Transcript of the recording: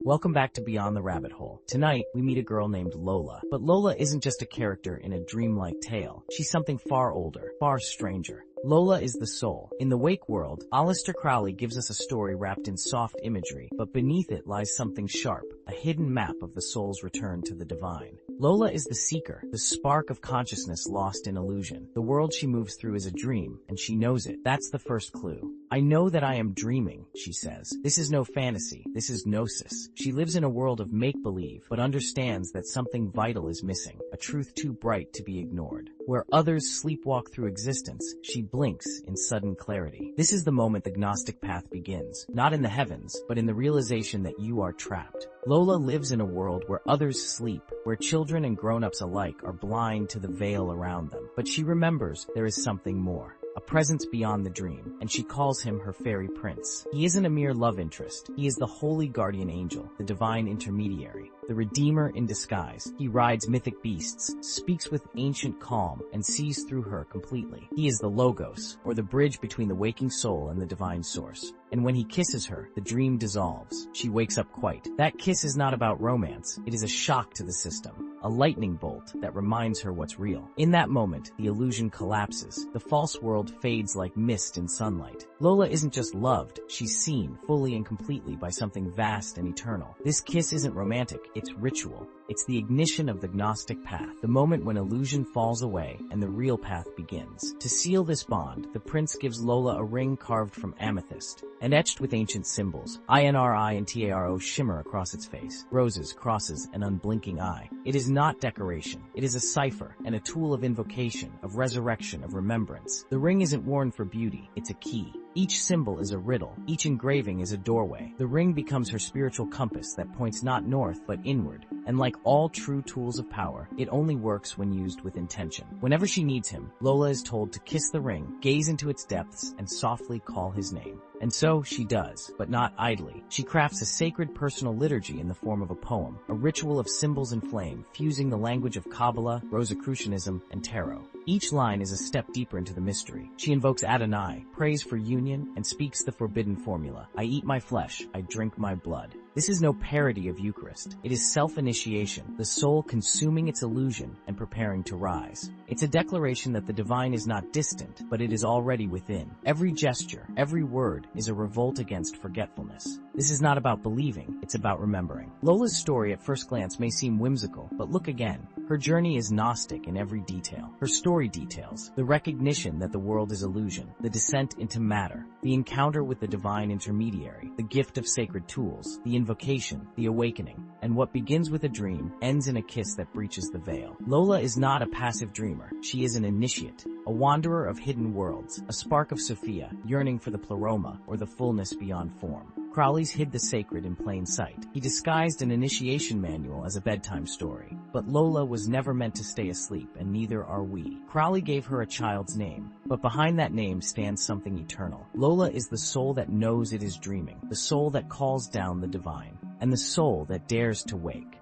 Welcome back to Beyond the Rabbit Hole. Tonight, we meet a girl named Lola. But Lola isn't just a character in a dreamlike tale. She's something far older, far stranger. Lola is the soul. In the Wake world, Aleister Crowley gives us a story wrapped in soft imagery, but beneath it lies something sharp, a hidden map of the soul's return to the divine. Lola is the seeker, the spark of consciousness lost in illusion. The world she moves through is a dream, and she knows it. That's the first clue. I know that I am dreaming, she says. This is no fantasy, this is gnosis. She lives in a world of make-believe, but understands that something vital is missing, a truth too bright to be ignored. Where others sleepwalk through existence, she blinks in sudden clarity. This is the moment the Gnostic path begins, not in the heavens, but in the realization that you are trapped. Lola lives in a world where others sleep, where children and grown-ups alike are blind to the veil around them. But she remembers there is something more. A presence beyond the dream, and she calls him her fairy prince. He isn't a mere love interest. He is the holy guardian angel, the divine intermediary, the redeemer in disguise. He rides mythic beasts, speaks with ancient calm, and sees through her completely. He is the logos, or the bridge between the waking soul and the divine source. And when he kisses her, the dream dissolves. She wakes up quite. That kiss is not about romance. It is a shock to the system, a lightning bolt that reminds her what's real. In that moment, the illusion collapses. The false world fades like mist in sunlight. Lola isn't just loved, she's seen fully and completely by something vast and eternal. This kiss isn't romantic, it's ritual. It's the ignition of the Gnostic path, the moment when illusion falls away and the real path begins. To seal this bond, the prince gives Lola a ring carved from amethyst and etched with ancient symbols. INRI and TARO shimmer across its face. Roses, crosses, an unblinking eye. It is not decoration. It is a cipher and a tool of invocation, of resurrection, of remembrance. The ring isn't worn for beauty. It's a key. Each symbol is a riddle. Each engraving is a doorway. The ring becomes her spiritual compass that points not north but inward. And like all true tools of power, it only works when used with intention. Whenever she needs him, Lola is told to kiss the ring, gaze into its depths, and softly call his name. And so she does, but not idly. She crafts a sacred personal liturgy in the form of a poem, a ritual of symbols and flame, fusing the language of Kabbalah, Rosicrucianism, and Tarot. Each line is a step deeper into the mystery. She invokes Adonai, prays for union, and speaks the forbidden formula. I eat my flesh, I drink my blood. This is no parody of Eucharist. It is self-initiation, the soul consuming its illusion and preparing to rise. It's a declaration that the divine is not distant, but it is already within. Every gesture, every word, is a revolt against forgetfulness. This is not about believing, it's about remembering. Lola's story at first glance may seem whimsical, but look again. Her journey is Gnostic in every detail. Her story details the recognition that the world is illusion, the descent into matter, the encounter with the divine intermediary, the gift of sacred tools, the invocation, the awakening, and what begins with a dream ends in a kiss that breaches the veil. Lola is not a passive dreamer. She is an initiate, a wanderer of hidden worlds, a spark of Sophia, yearning for the pleroma or the fullness beyond form. Crowley's hid the sacred in plain sight. He disguised an initiation manual as a bedtime story. But Lola was never meant to stay asleep, and neither are we. Crowley gave her a child's name, but behind that name stands something eternal. Lola is the soul that knows it is dreaming, the soul that calls down the divine, and the soul that dares to wake.